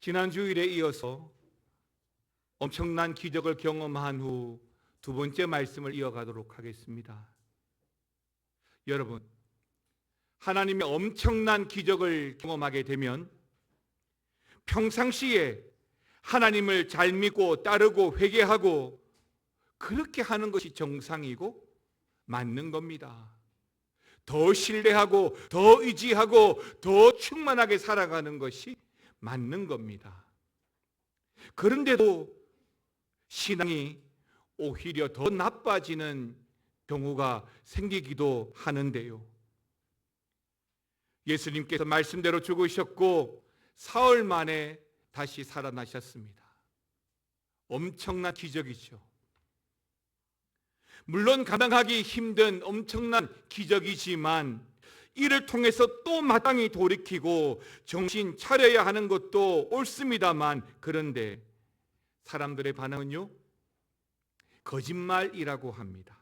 지난 주일에 이어서 엄청난 기적을 경험한 후 두 번째 말씀을 이어가도록 하겠습니다. 여러분, 하나님의 엄청난 기적을 경험하게 되면 평상시에 하나님을 잘 믿고 따르고 회개하고 그렇게 하는 것이 정상이고 맞는 겁니다. 더 신뢰하고 더 의지하고 더 충만하게 살아가는 것이 맞는 겁니다. 그런데도 신앙이 오히려 더 나빠지는 경우가 생기기도 하는데요. 예수님께서 말씀대로 죽으셨고 사흘 만에 다시 살아나셨습니다. 엄청난 기적이죠. 물론 감당하기 힘든 엄청난 기적이지만 이를 통해서 또 마땅히 돌이키고 정신 차려야 하는 것도 옳습니다만, 그런데 사람들의 반응은요, 거짓말이라고 합니다.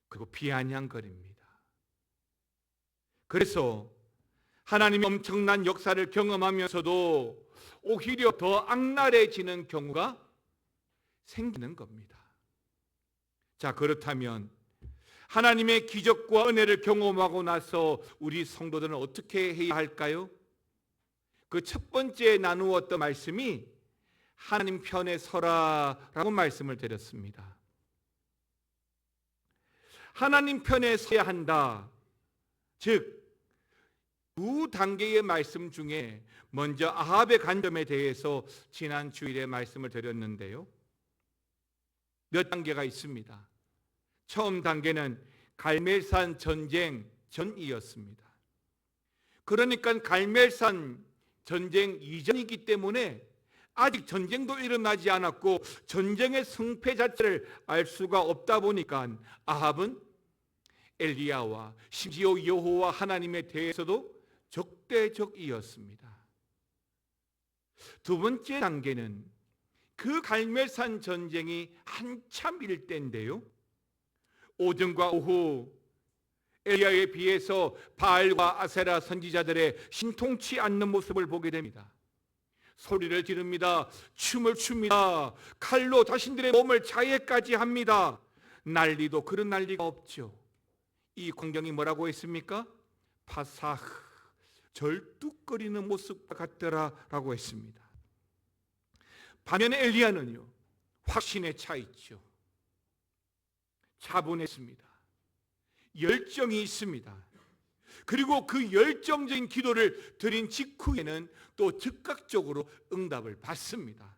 그리고 비아냥거립니다. 그래서 하나님의 엄청난 역사를 경험하면서도 오히려 더 악랄해지는 경우가 생기는 겁니다. 자, 그렇다면 하나님의 기적과 은혜를 경험하고 나서 우리 성도들은 어떻게 해야 할까요? 그 첫 번째 나누었던 말씀이 하나님 편에 서라라고 말씀을 드렸습니다. 하나님 편에 서야 한다. 즉, 두 단계의 말씀 중에 먼저 아합의 간점에 대해서 지난 주일에 말씀을 드렸는데요. 몇 단계가 있습니다. 처음 단계는 갈멜산 전쟁 전이었습니다. 그러니까 갈멜산 전쟁 이전이기 때문에 아직 전쟁도 일어나지 않았고 전쟁의 승패 자체를 알 수가 없다 보니까 아합은 엘리야와 심지어 여호와 하나님에 대해서도 적대적이었습니다. 두 번째 단계는 그 갈멜산 전쟁이 한참일 때인데요, 오전과 오후 엘리야에 비해서 바알과 아세라 선지자들의 신통치 않는 모습을 보게 됩니다. 소리를 지릅니다. 춤을 춥니다. 칼로 자신들의 몸을 자해까지 합니다. 난리도 그런 난리가 없죠. 이 광경이 뭐라고 했습니까? 파사흐, 절뚝거리는 모습 같더라라고 했습니다. 반면에 엘리야는요, 확신에 차 있죠. 차분했습니다. 열정이 있습니다. 그리고 그 열정적인 기도를 드린 직후에는 또 즉각적으로 응답을 받습니다.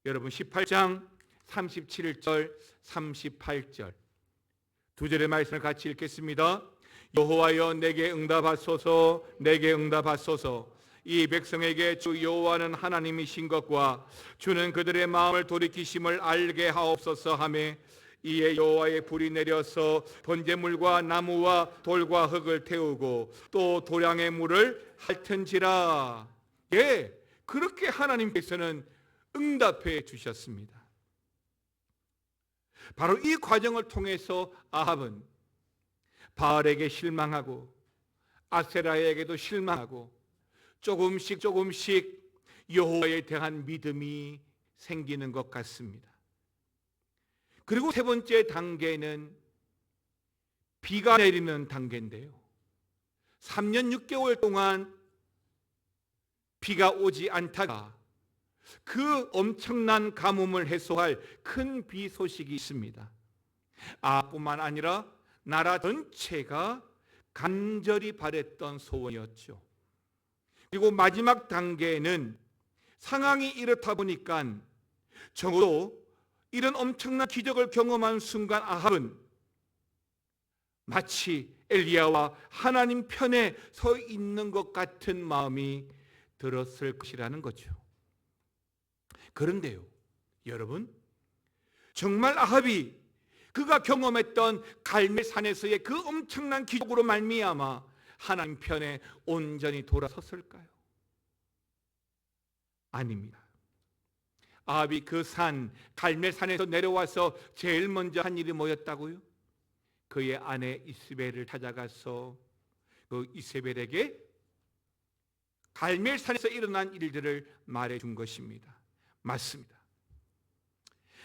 여러분, 18장 37절 38절 두 절의 말씀을 같이 읽겠습니다. 여호와여 내게 응답하소서, 내게 응답하소서. 이 백성에게 주 여호와는 하나님이신 것과 주는 그들의 마음을 돌이키심을 알게 하옵소서 하며, 이에 여호와의 불이 내려서 번제물과 나무와 돌과 흙을 태우고 또 도량의 물을 핥은지라. 예, 그렇게 하나님께서는 응답해 주셨습니다. 바로 이 과정을 통해서 아합은 바알에게 실망하고 아세라에게도 실망하고 조금씩 여호와에 대한 믿음이 생기는 것 같습니다. 그리고 세 번째 단계는 비가 내리는 단계인데요, 3년 6개월 동안 비가 오지 않다가 그 엄청난 가뭄을 해소할 큰 비 소식이 있습니다. 아합뿐만 아니라 나라 전체가 간절히 바랬던 소원이었죠. 그리고 마지막 단계는 상황이 이렇다 보니까 적어도 이런 엄청난 기적을 경험한 순간 아합은 마치 엘리야와 하나님 편에 서 있는 것 같은 마음이 들었을 것이라는 거죠. 그런데요, 여러분, 정말 아합이 그가 경험했던 갈멜산에서의 그 엄청난 기적으로 말미암아 하나님 편에 온전히 돌아섰을까요? 아닙니다. 아합이 그 산 갈멜산에서 내려와서 제일 먼저 한 일이 뭐였다고요? 그의 아내 이세벨을 찾아가서 그 이세벨에게 갈멜산에서 일어난 일들을 말해준 것입니다. 맞습니다.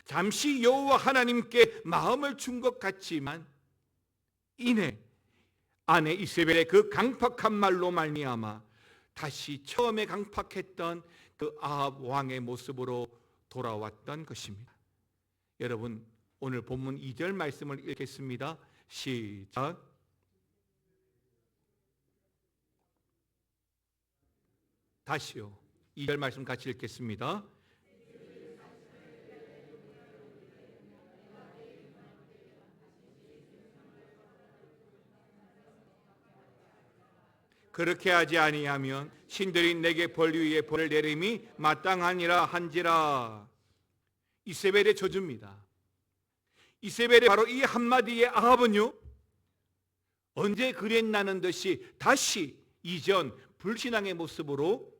잠시 여호와 하나님께 마음을 준 것 같지만 이내 아내 이세벨의 그 강팍한 말로 말미암아 다시 처음에 강팍했던 그 아합 왕의 모습으로 돌아왔던 것입니다. 여러분, 오늘 본문 2절 말씀을 읽겠습니다. 시작. 다시요. 2절 말씀 같이 읽겠습니다. 그렇게 하지 아니하면 신들이 내게 벌 위에 벌을 내림이 마땅하니라 한지라. 이세벨의 저주입니다. 이세벨의 바로 이 한마디의 아합은요, 언제 그랬나는 듯이 다시 이전 불신앙의 모습으로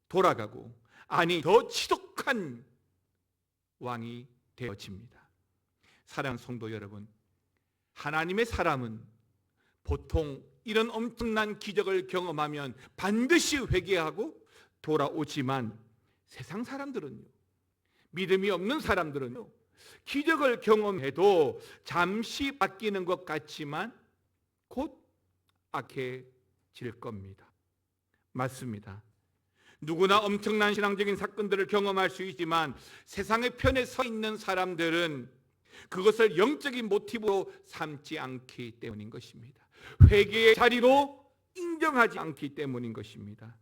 돌아가고, 아니 더 지독한 왕이 되어집니다. 사랑하는 성도 여러분, 하나님의 사람은 보통 이런 엄청난 기적을 경험하면 반드시 회개하고 돌아오지만 세상 사람들은요, 믿음이 없는 사람들은요, 기적을 경험해도 잠시 바뀌는 것 같지만 곧 악해질 겁니다. 맞습니다. 누구나 엄청난 신앙적인 사건들을 경험할 수 있지만 세상의 편에 서 있는 사람들은 그것을 영적인 모티브로 삼지 않기 때문인 것입니다. 회개의 자리로 인정하지 않기 때문인 것입니다.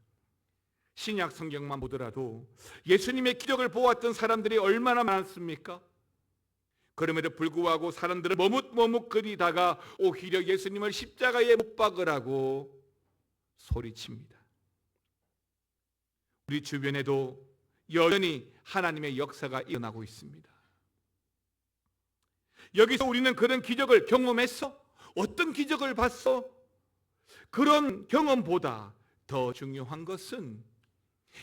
신약 성경만 보더라도 예수님의 기적을 보았던 사람들이 얼마나 많습니까? 그럼에도 불구하고 사람들은 머뭇머뭇거리다가 오히려 예수님을 십자가에 못 박으라고 소리칩니다. 우리 주변에도 여전히 하나님의 역사가 일어나고 있습니다. 여기서 우리는 그런 기적을 경험했어? 어떤 기적을 봤어? 그런 경험보다 더 중요한 것은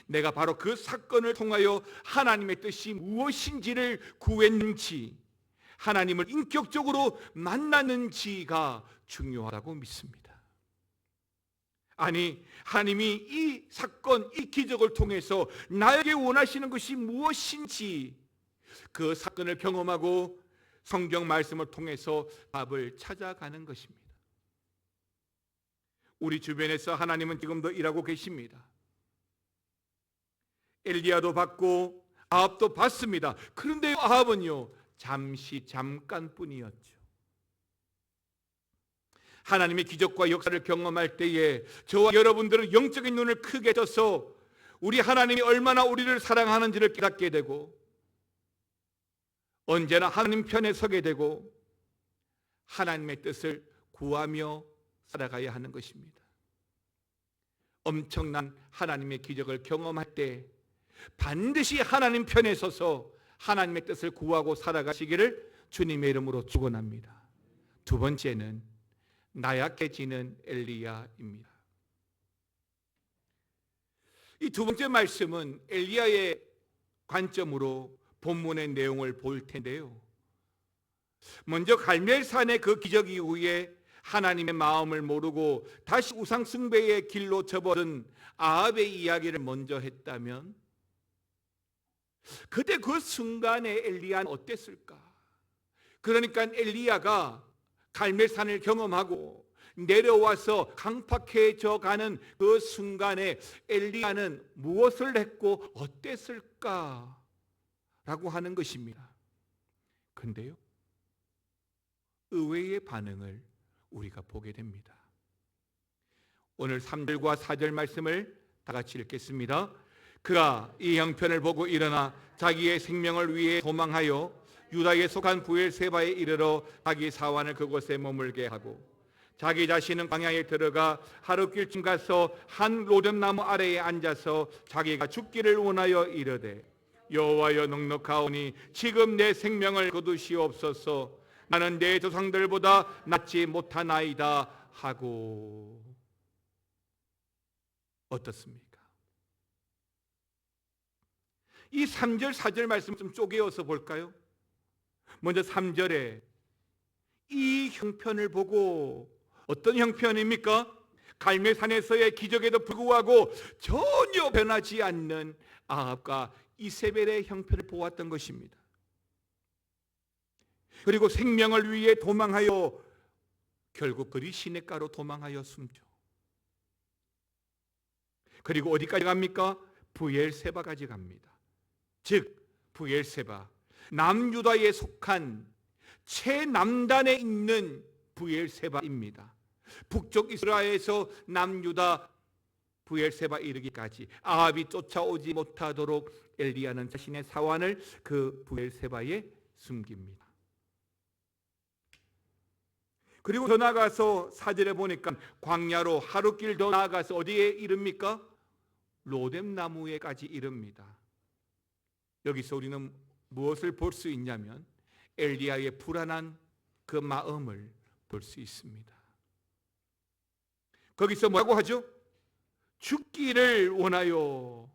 내가 바로 그 사건을 통하여 하나님의 뜻이 무엇인지를 구했는지, 하나님을 인격적으로 만나는지가 중요하다고 믿습니다. 아니, 하나님이 이 사건, 이 기적을 통해서 나에게 원하시는 것이 무엇인지 그 사건을 경험하고 성경 말씀을 통해서 답을 찾아가는 것입니다. 우리 주변에서 하나님은 지금도 일하고 계십니다. 엘리야도 받고 아합도 받습니다. 그런데 아합은요, 잠깐뿐이었죠. 하나님의 기적과 역사를 경험할 때에 저와 여러분들은 영적인 눈을 크게 떠서 우리 하나님이 얼마나 우리를 사랑하는지를 깨닫게 되고, 언제나 하나님 편에 서게 되고 하나님의 뜻을 구하며 살아가야 하는 것입니다. 엄청난 하나님의 기적을 경험할 때 반드시 하나님 편에 서서 하나님의 뜻을 구하고 살아가시기를 주님의 이름으로 축원합니다. 두 번째는 나약해지는 엘리야입니다. 이 두 번째 말씀은 엘리야의 관점으로 본문의 내용을 볼 텐데요, 먼저 갈멜산의 그 기적 이후에 하나님의 마음을 모르고 다시 우상 숭배의 길로 접어든 아합의 이야기를 먼저 했다면, 그때 그 순간에 엘리야는 어땠을까? 그러니까 엘리야가 갈멜산을 경험하고 내려와서 강팍해져 가는 그 순간에 엘리야는 무엇을 했고 어땠을까? 라고 하는 것입니다. 그런데요, 의외의 반응을 우리가 보게 됩니다. 오늘 3절과 4절 말씀을 다 같이 읽겠습니다. 그가 이 형편을 보고 일어나 자기의 생명을 위해 도망하여 유다에 속한 부엘세바에 이르러 자기 사환을 그곳에 머물게 하고, 자기 자신은 광야에 들어가 하룻길쯤 가서 한 로뎀나무 아래에 앉아서 자기가 죽기를 원하여 이르되, 여호와여 넉넉하오니 지금 내 생명을 거두시옵소서. 나는 내 조상들보다 낫지 못하나이다 하고. 어떻습니까? 이 3절 4절 말씀 좀 쪼개어서 볼까요? 먼저 3절에 이 형편을 보고, 어떤 형편입니까? 갈멜산에서의 기적에도 불구하고 전혀 변하지 않는 아합과 이세벨의 형편을 보았던 것입니다. 그리고 생명을 위해 도망하여 결국 그리 시냇가로 도망하여 숨죠. 그리고 어디까지 갑니까? 브엘세바까지 갑니다. 즉 브엘세바, 남유다에 속한 최남단에 있는 브엘세바입니다. 북쪽 이스라엘에서 남유다 브엘세바 이르기까지 아합이 쫓아오지 못하도록 엘리야는 자신의 사환을 그 브엘세바에 숨깁니다. 그리고 더 나아가서 4절에 보니까 광야로 하루길 더 나아가서 어디에 이릅니까? 로뎀나무에까지 이릅니다. 여기서 우리는 무엇을 볼 수 있냐면 엘리야의 불안한 그 마음을 볼 수 있습니다. 거기서 뭐라고 하죠? 죽기를 원하여.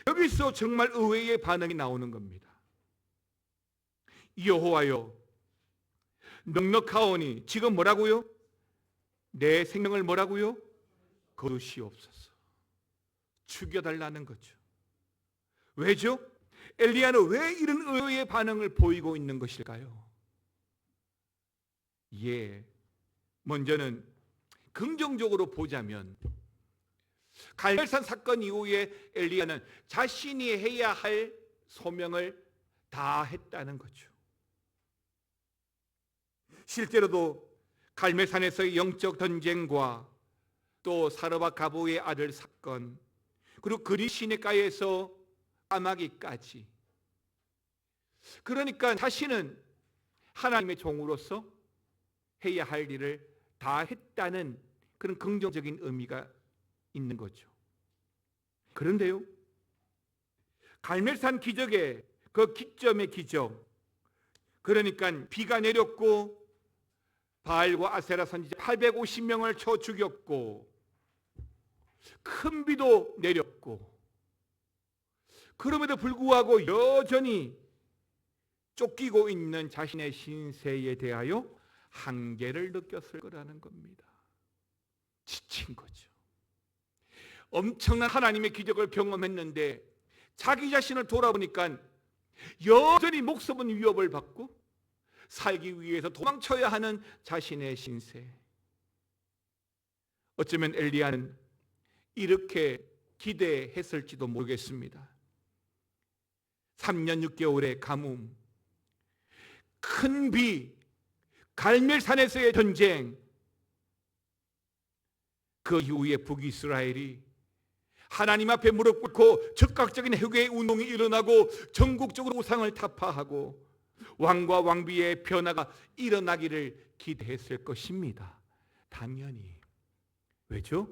여기서 정말 의외의 반응이 나오는 겁니다. 여호와여, 넉넉하오니, 지금 뭐라고요? 내 생명을 뭐라고요? 거두시옵소서. 죽여달라는 거죠. 왜죠? 엘리야는 왜 이런 의외의 반응을 보이고 있는 것일까요? 먼저는 긍정적으로 보자면 갈멜산 사건 이후에 엘리야는 자신이 해야 할 소명을 다 했다는 거죠. 실제로도 갈멜산에서의 영적 전쟁과 또 사르밧 가보의 아들 사건, 그리고 그리 시냇가에서 까마귀까지, 그러니까 자신은 하나님의 종으로서 해야 할 일을 다 했다는 그런 긍정적인 의미가 있는 거죠. 그런데요, 갈멜산 기적의 그 기점의 기적, 그러니까 비가 내렸고 바알과 아세라 선지자 850명을 쳐 죽였고 큰 비도 내렸고, 그럼에도 불구하고 여전히 쫓기고 있는 자신의 신세에 대하여 한계를 느꼈을 거라는 겁니다. 지친 거죠. 엄청난 하나님의 기적을 경험했는데 자기 자신을 돌아보니까 여전히 목숨은 위협을 받고 살기 위해서 도망쳐야 하는 자신의 신세. 어쩌면 엘리야는 이렇게 기대했을지도 모르겠습니다. 3년 6개월의 가뭄, 큰 비, 갈멜산에서의 전쟁, 그 이후에 북이스라엘이 하나님 앞에 무릎 꿇고 즉각적인 회개의 운동이 일어나고 전국적으로 우상을 타파하고 왕과 왕비의 변화가 일어나기를 기대했을 것입니다. 당연히. 왜죠?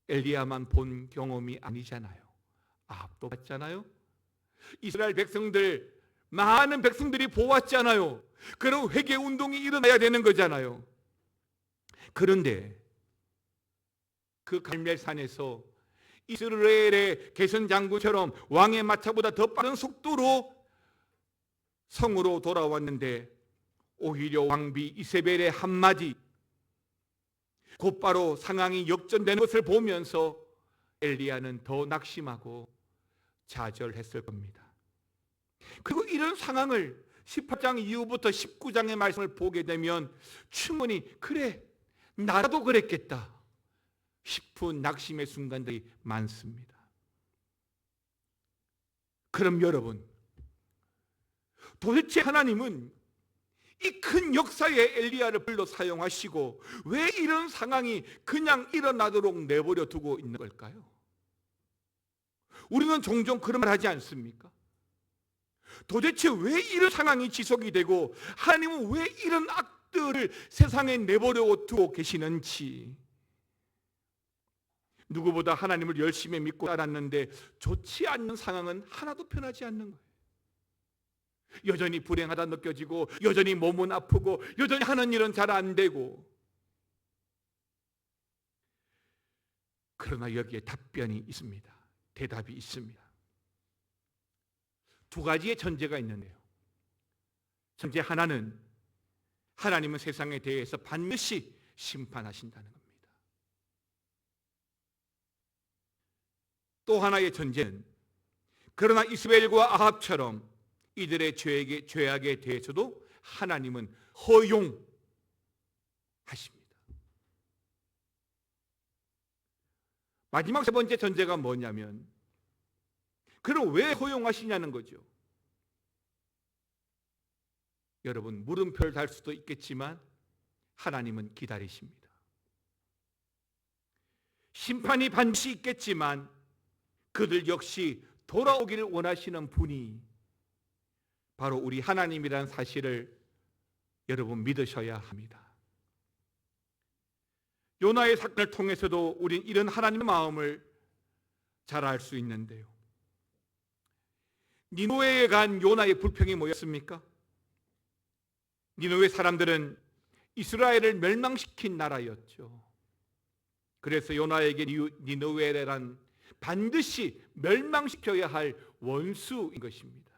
엘리야만 본 경험이 아니잖아요. 아합도 봤잖아요. 이스라엘 백성들, 많은 백성들이 보았잖아요. 그런 회개 운동이 일어나야 되는 거잖아요. 그런데 그 갈멜산에서 이스라엘의 개선 장군처럼 왕의 마차보다 더 빠른 속도로 성으로 돌아왔는데 오히려 왕비 이세벨의 한마디, 곧바로 상황이 역전되는 것을 보면서 엘리야는 더 낙심하고 좌절했을 겁니다. 그리고 이런 상황을 18장 이후부터 19장의 말씀을 보게 되면 충분히 그래, 나도 그랬겠다 싶은 낙심의 순간들이 많습니다. 그럼 여러분, 도대체 하나님은 이 큰 역사에 엘리야를 불러 사용하시고 왜 이런 상황이 그냥 일어나도록 내버려 두고 있는 걸까요? 우리는 종종 그런 말 하지 않습니까? 도대체 왜 이런 상황이 지속이 되고 하나님은 왜 이런 악들을 세상에 내버려 두고 계시는지. 누구보다 하나님을 열심히 믿고 살았는데 좋지 않는 상황은 하나도 편하지 않는 거예요. 여전히 불행하다 느껴지고 여전히 몸은 아프고 여전히 하는 일은 잘 안 되고. 그러나 여기에 답변이 있습니다. 대답이 있습니다. 두 가지의 전제가 있는데요. 전제 하나는 하나님은 세상에 대해서 반드시 심판하신다는 겁니다. 또 하나의 전제는, 그러나 이스라엘과 아합처럼 이들의 죄악에 대해서도 하나님은 허용하십니다. 마지막 세 번째 전제가 뭐냐면, 그럼 왜 허용하시냐는 거죠. 여러분, 물음표를 달 수도 있겠지만 하나님은 기다리십니다. 심판이 반드시 있겠지만 그들 역시 돌아오기를 원하시는 분이 바로 우리 하나님이라는 사실을 여러분 믿으셔야 합니다. 요나의 사건을 통해서도 우린 이런 하나님의 마음을 잘 알 수 있는데요. 니느웨에 간 요나의 불평이 뭐였습니까? 니느웨 사람들은 이스라엘을 멸망시킨 나라였죠. 그래서 요나에게 니느웨란 반드시 멸망시켜야 할 원수인 것입니다.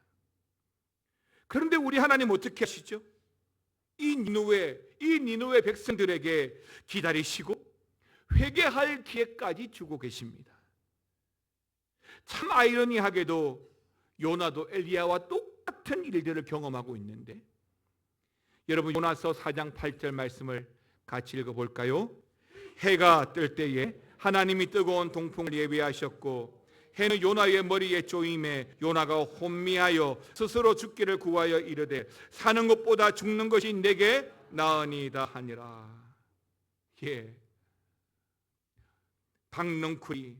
그런데 우리 하나님 어떻게 하시죠? 이 니느웨 백성들에게 기다리시고 회개할 기회까지 주고 계십니다. 참 아이러니하게도 요나도 엘리야와 똑같은 일들을 경험하고 있는데, 여러분 요나서 4장 8절 말씀을 같이 읽어볼까요? 해가 뜰 때에 하나님이 뜨거운 동풍을 예비하셨고 해는 요나의 머리에 쪼임에 요나가 혼미하여 스스로 죽기를 구하여 이르되 사는 것보다 죽는 것이 내게 나으니이다 하니라. 예, 박넝쿨이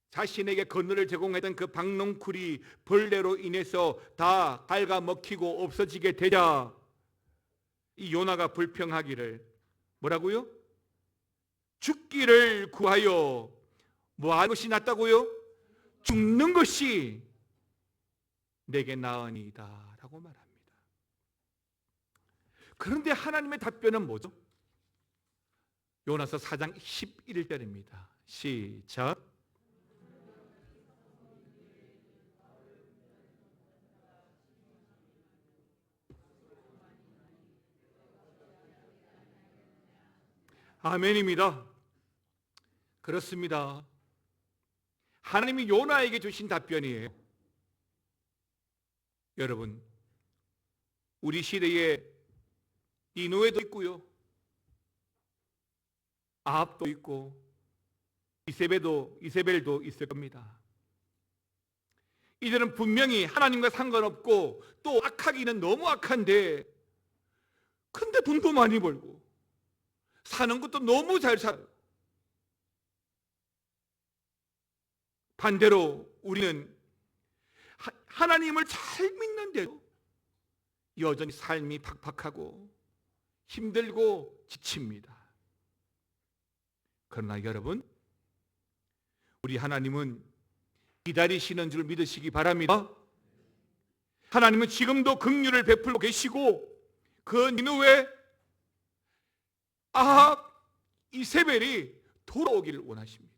자신에게 그늘을 제공했던 그 박넝쿨이 벌레로 인해서 다 갉아먹히고 없어지게 되자 이 요나가 불평하기를 뭐라고요? 죽기를 구하여 뭐 하는 것이 낫다고요? 죽는 것이 내게 나으니이다 라고 말합니다. 그런데 하나님의 답변은 뭐죠? 요나서 4장 11절입니다. 시작. 아멘입니다. 그렇습니다. 하나님이 요나에게 주신 답변이에요. 여러분, 우리 시대에 니느웨도 있고요, 아합도 있고 이세벨도 있을 겁니다. 이들은 분명히 하나님과 상관없고 또 악하기는 너무 악한데, 근데 돈도 많이 벌고 사는 것도 너무 잘 살아요. 반대로 우리는 하나님을 잘 믿는데도 여전히 삶이 팍팍하고 힘들고 지칩니다. 그러나 여러분, 우리 하나님은 기다리시는 줄 믿으시기 바랍니다. 하나님은 지금도 긍휼을 베풀고 계시고 그 니느웨 아합 이세벨이 돌아오기를 원하십니다.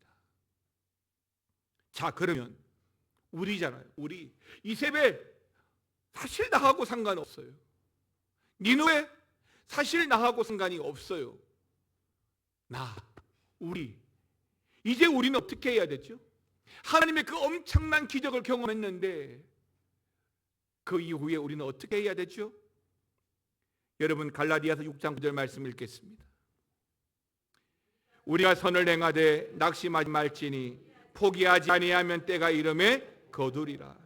자, 그러면 우리잖아요. 우리 이세벨 사실 나하고 상관없어요. 니느웨 사실 나하고 상관이 없어요. 우리 이제 우리는 어떻게 해야 되죠? 하나님의 그 엄청난 기적을 경험했는데 그 이후에 우리는 어떻게 해야 되죠? 여러분, 갈라디아서 6장 9절 말씀 읽겠습니다. 우리가 선을 행하되 낙심하지 말지니 포기하지 아니하면 때가 이름에 거두리라.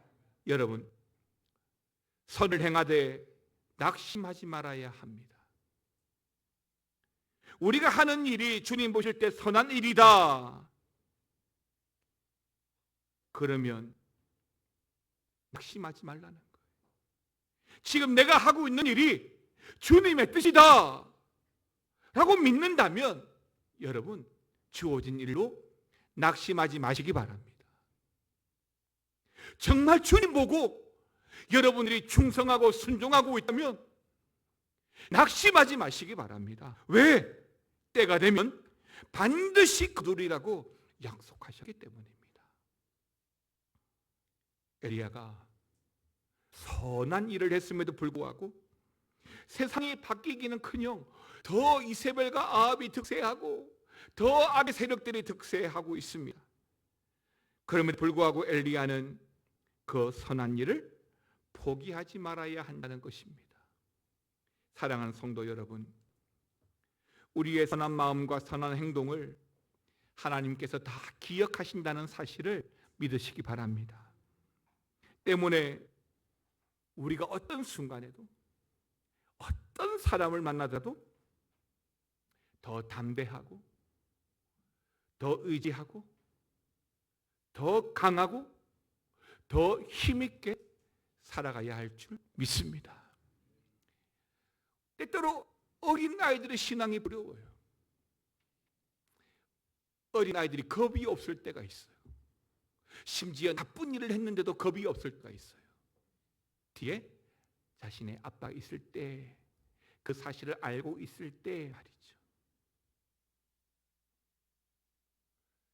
여러분, 선을 행하되 낙심하지 말아야 합니다. 우리가 하는 일이 주님 보실 때 선한 일이다, 그러면 낙심하지 말라는 거예요. 지금 내가 하고 있는 일이 주님의 뜻이다 라고 믿는다면 여러분, 주어진 일로 낙심하지 마시기 바랍니다. 정말 주님 보고 여러분들이 충성하고 순종하고 있다면 낙심하지 마시기 바랍니다. 왜? 때가 되면 반드시 거두리라고 약속하셨기 때문입니다. 엘리야가 선한 일을 했음에도 불구하고 세상이 바뀌기는커녕 더 이세벨과 아합이 득세하고 더 악의 세력들이 득세하고 있습니다. 그럼에도 불구하고 엘리야는 그 선한 일을 포기하지 말아야 한다는 것입니다. 사랑하는 성도 여러분, 우리의 선한 마음과 선한 행동을 하나님께서 다 기억하신다는 사실을 믿으시기 바랍니다. 때문에 우리가 어떤 순간에도 어떤 사람을 만나더라도 더 담대하고 더 의지하고 더 강하고 더 힘있게 살아가야 할 줄 믿습니다. 때때로 어린아이들의 신앙이 두려워요. 어린아이들이 겁이 없을 때가 있어요. 심지어 나쁜 일을 했는데도 겁이 없을 때가 있어요. 뒤에 자신의 아빠가 있을 때, 그 사실을 알고 있을 때 말이죠.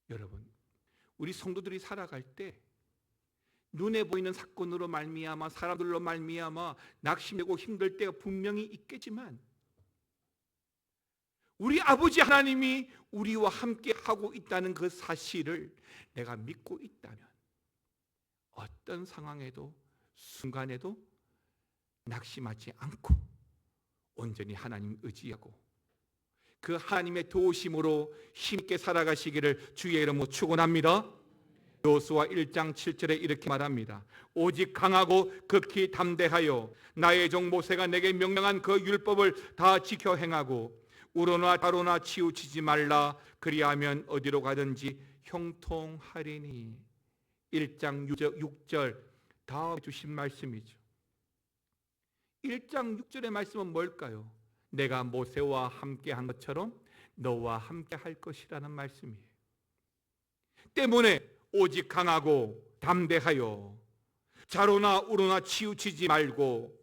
여러분, 우리 성도들이 살아갈 때 눈에 보이는 사건으로 말미암아, 사람들로 말미암아 낙심되고 힘들 때가 분명히 있겠지만, 우리 아버지 하나님이 우리와 함께 하고 있다는 그 사실을 내가 믿고 있다면 어떤 상황에도 순간에도 낙심하지 않고 온전히 하나님 의지하고 그 하나님의 도우심으로 힘있게 살아가시기를 주의 이름으로 축원합니다. 여호수아 1장 7절에 이렇게 말합니다. 오직 강하고 극히 담대하여 나의 종 모세가 내게 명령한 그 율법을 다 지켜 행하고 우로나 다로나 치우치지 말라. 그리하면 어디로 가든지 형통하리니. 1장 6절 다 주신 말씀이죠. 1장 6절의 말씀은 뭘까요? 내가 모세와 함께 한 것처럼 너와 함께 할 것이라는 말씀이에요. 때문에 오직 강하고 담대하여 자로나 우로나 치우치지 말고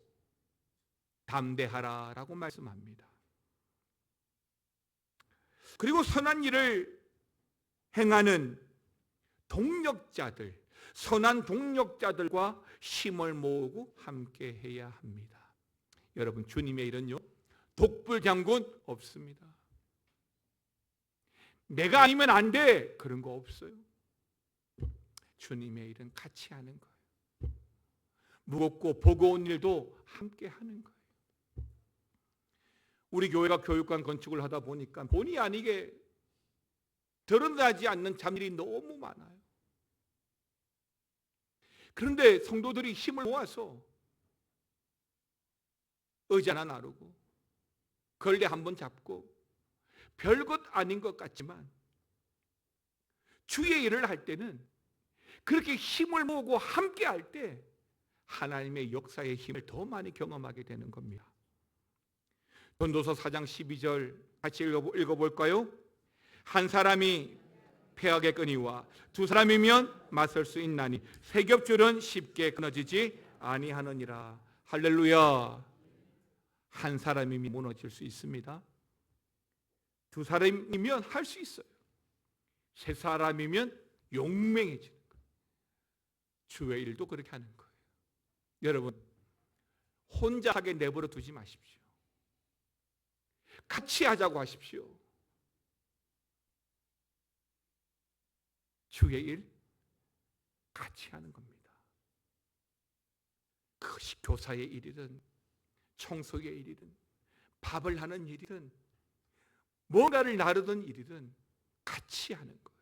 담대하라라고 말씀합니다. 그리고 선한 일을 행하는 동력자들, 선한 동력자들과 힘을 모으고 함께 해야 합니다. 여러분, 주님의 일은요, 독불장군 없습니다. 내가 아니면 안 돼, 그런 거 없어요. 주님의 일은 같이 하는 거예요. 무겁고 버거운 일도 함께 하는 거예요. 우리 교회가 교육관 건축을 하다 보니까 본의 아니게 드러나지 않는 잡일이 너무 많아요. 그런데 성도들이 힘을 모아서 의자 하나 나르고 걸레 한번 잡고 별것 아닌 것 같지만 주의 일을 할 때는 그렇게 힘을 모으고 함께 할 때 하나님의 역사의 힘을 더 많이 경험하게 되는 겁니다. 전도서 4장 12절 같이 읽어볼까요? 한 사람이 패하게 끄니와 두 사람이면 맞설 수 있나니 세 겹줄은 쉽게 끊어지지 아니하느니라. 할렐루야. 한 사람이면 무너질 수 있습니다. 두 사람이면 할 수 있어요. 세 사람이면 용맹해지는 거예요. 주의 일도 그렇게 하는 거예요. 여러분, 혼자 하게 내버려 두지 마십시오. 같이 하자고 하십시오. 주의 일 같이 하는 겁니다. 그것이 교사의 일이든 청소의 일이든 밥을 하는 일이든 뭔가를 나르던 일이든 같이 하는 거예요.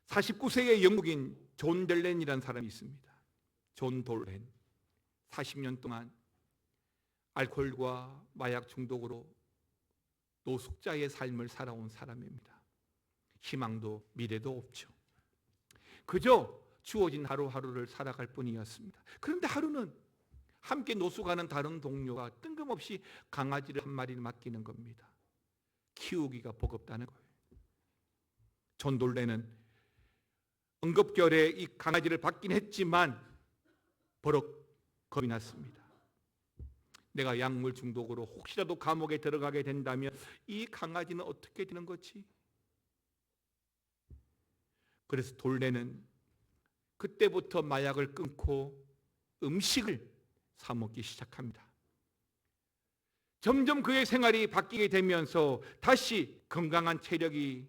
49세의 영국인 존 델렌이라는 사람이 있습니다. 존 돌렌. 40년 동안 알코올과 마약 중독으로 노숙자의 삶을 살아온 사람입니다. 희망도 미래도 없죠. 그저 주어진 하루하루를 살아갈 뿐이었습니다. 그런데 하루는 함께 노숙하는 다른 동료가 뜬금없이 강아지를 한 마리를 맡기는 겁니다. 키우기가 버겁다는 거예요. 존 돌렌은 응급결에 이 강아지를 받긴 했지만 버럭 겁이 났습니다. 내가 약물 중독으로 혹시라도 감옥에 들어가게 된다면 이 강아지는 어떻게 되는 거지? 그래서 돌레는 그때부터 마약을 끊고 음식을 사 먹기 시작합니다. 점점 그의 생활이 바뀌게 되면서 다시 건강한 체력이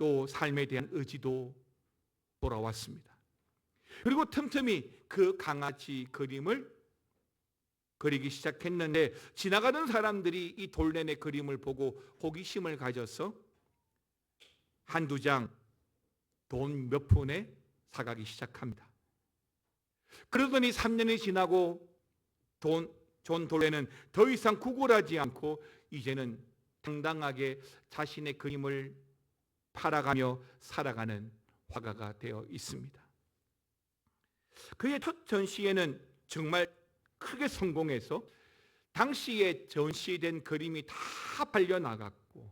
또 삶에 대한 의지도 돌아왔습니다. 그리고 틈틈이 그 강아지 그림을 그리기 시작했는데 지나가던 사람들이 이 돌레네 그림을 보고 호기심을 가져서 한두 장 돈 몇 푼에 사가기 시작합니다. 그러더니 3년이 지나고 존 돌레는 더 이상 구걸하지 않고 이제는 당당하게 자신의 그림을 팔아가며 살아가는 화가가 되어 있습니다. 그의 첫 전시회는 정말 크게 성공해서 당시에 전시된 그림이 다 팔려나갔고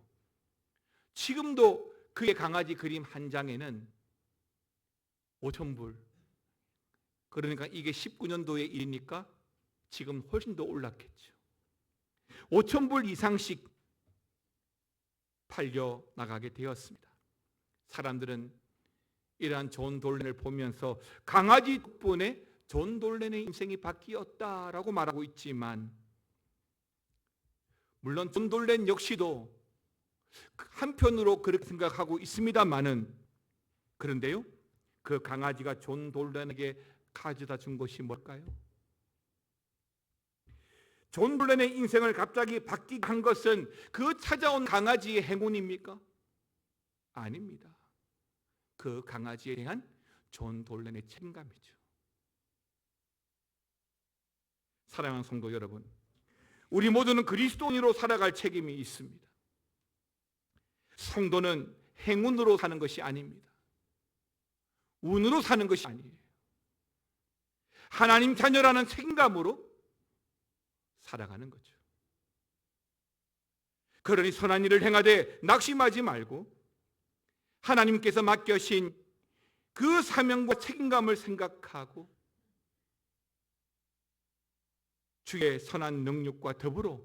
지금도 그의 강아지 그림 한 장에는 5,000불, 그러니까 이게 19년도의 일이니까 지금 훨씬 더 올랐겠죠. 5,000불 이상씩 팔려 나가게 되었습니다. 사람들은 이러한 존 돌렌을 보면서 강아지 덕분에 존 돌렌의 인생이 바뀌었다라고 말하고 있지만, 물론 존 돌렌 역시도 한편으로 그렇게 생각하고 있습니다만은, 그런데요, 그 강아지가 존 돌렌에게 가져다 준 것이 뭘까요? 존 돌렌의 인생을 갑자기 바뀌게 한 것은 그 찾아온 강아지의 행운입니까? 아닙니다. 그 강아지에 대한 존 돌렌의 책임감이죠. 사랑하는 성도 여러분, 우리 모두는 그리스도인으로 살아갈 책임이 있습니다. 성도는 행운으로 사는 것이 아닙니다. 운으로 사는 것이 아니에요. 하나님 자녀라는 책임감으로 살아가는 거죠. 그러니 선한 일을 행하되 낙심하지 말고 하나님께서 맡겨신 그 사명과 책임감을 생각하고 주의 선한 능력과 더불어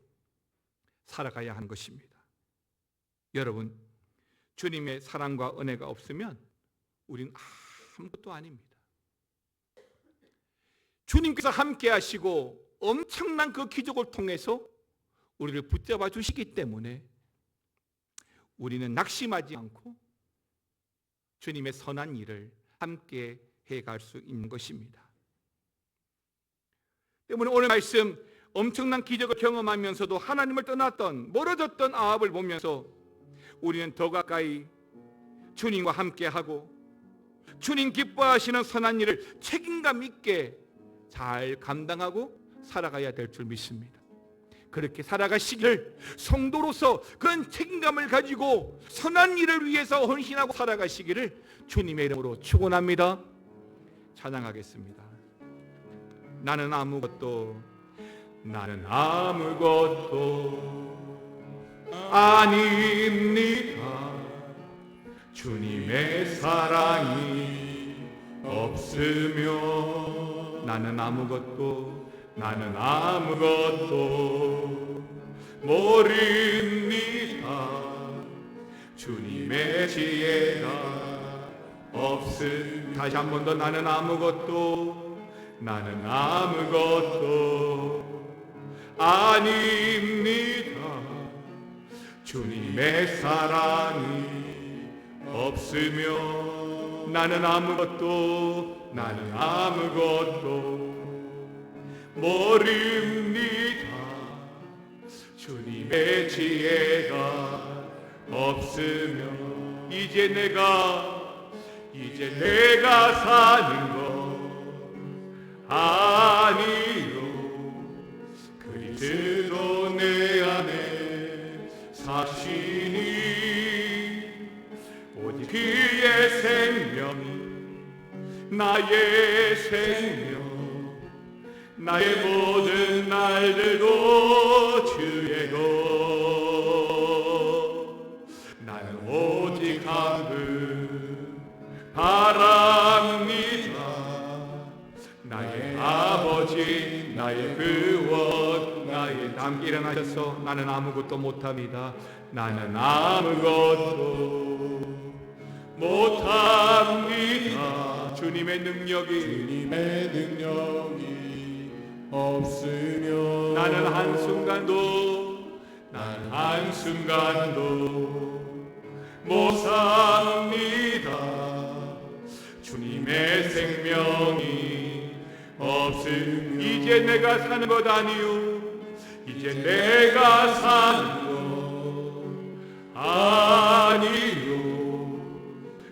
살아가야 하는 것입니다. 여러분, 주님의 사랑과 은혜가 없으면 우리는 아무것도 아닙니다. 주님께서 함께 하시고 엄청난 그 기적을 통해서 우리를 붙잡아 주시기 때문에 우리는 낙심하지 않고 주님의 선한 일을 함께 해갈 수 있는 것입니다. 때문에 오늘 말씀, 엄청난 기적을 경험하면서도 하나님을 떠났던, 멀어졌던 아합을 보면서 우리는 더 가까이 주님과 함께하고 주님 기뻐하시는 선한 일을 책임감 있게 잘 감당하고 살아가야 될 줄 믿습니다. 그렇게 살아가시길, 성도로서 그런 책임감을 가지고 선한 일을 위해서 헌신하고 살아가시기를 주님의 이름으로 축원합니다. 찬양하겠습니다. 나는 아무것도 아닙니다. 주님의 사랑이 없으면 나는 아무것도 모릅니다. 주님의 지혜가 없으면, 다시 한 번 더, 나는 아무것도 아닙니다. 주님의 사랑이 없으면 나는 아무것도 모릅니다. 주님의 지혜가 없으면 이제 내가 사는 것 아니요, 그리스도 내 안에 사시니 오직 그의 생명이 나의 생명, 나의 모든 날들도 주의 것. 나는 오직 한 분 바랍니다. 나의 아버지, 나의 구원, 나의 담. 일어나셔서 나는 아무것도 못합니다. 나는 아무것도 못합니다. 주님의 능력이 없으면 나는 한순간도 못 삽니다. 주님의 생명이 없음. 이제 내가 사는 것 아니요, 이제 내가 사는 것 아니요,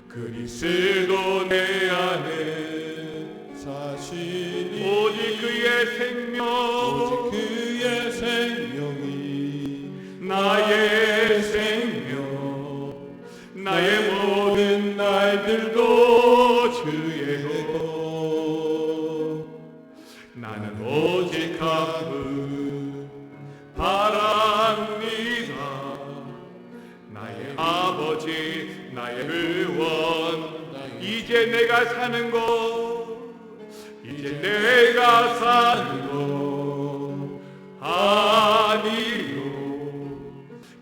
그리스도 내 안에 사시니 오직 그의 생명, 오직 그의 생명이 나의 생명, 나의 모든 날들도 주의 것. 나는 오직 한 분 바랍니다. 나의 아버지, 나의 의원. 이제 내가 사는 것, 이제 내가 사는 것 아니요,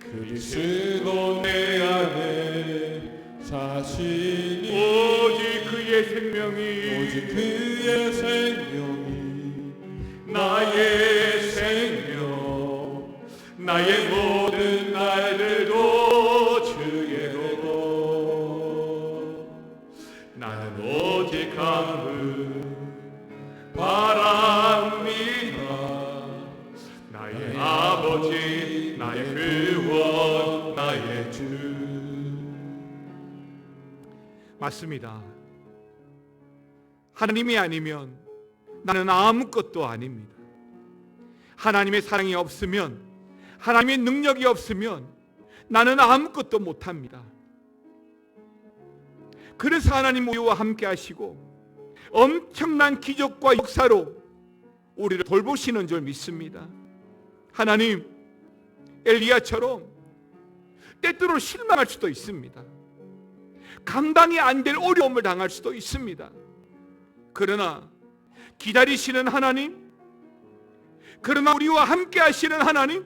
그리스도 내 안에 사시니 오직 그의 생명이, 오직 그의 생명이 나의 생명, 나의 모든 날들도 주의 것. 나는 오직 한 분 바랍니다. 나의 아버지, 나의 구원, 나의 주. 맞습니다. 하나님이 아니면 나는 아무것도 아닙니다. 하나님의 사랑이 없으면, 하나님의 능력이 없으면 나는 아무것도 못합니다. 그래서 하나님 우리와 함께 하시고 엄청난 기적과 역사로 우리를 돌보시는 줄 믿습니다. 하나님, 엘리야처럼 때때로 실망할 수도 있습니다. 감당이 안 될 어려움을 당할 수도 있습니다. 그러나 기다리시는 하나님, 그러나 우리와 함께 하시는 하나님,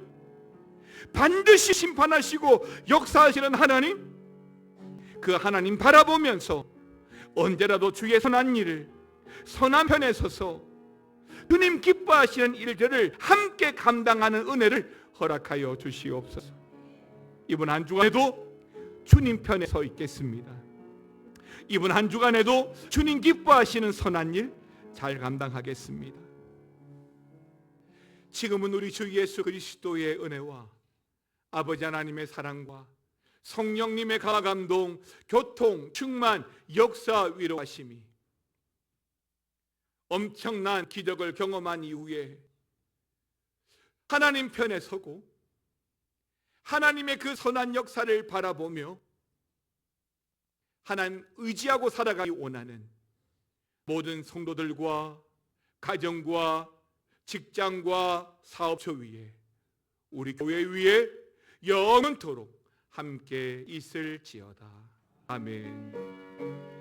반드시 심판하시고 역사하시는 하나님, 그 하나님 바라보면서 언제라도 주의 선한 일을, 선한 편에 서서 주님 기뻐하시는 일들을 함께 감당하는 은혜를 허락하여 주시옵소서. 이번 한 주간에도 주님 편에 서 있겠습니다. 이번 한 주간에도 주님 기뻐하시는 선한 일 잘 감당하겠습니다. 지금은 우리 주 예수 그리스도의 은혜와 아버지 하나님의 사랑과 성령님의 감동, 교통, 충만, 역사, 위로하심이 엄청난 기적을 경험한 이후에 하나님 편에 서고 하나님의 그 선한 역사를 바라보며 하나님 의지하고 살아가기 원하는 모든 성도들과 가정과 직장과 사업처 위에, 우리 교회 위에 영원토록 함께 있을지어다. 아멘.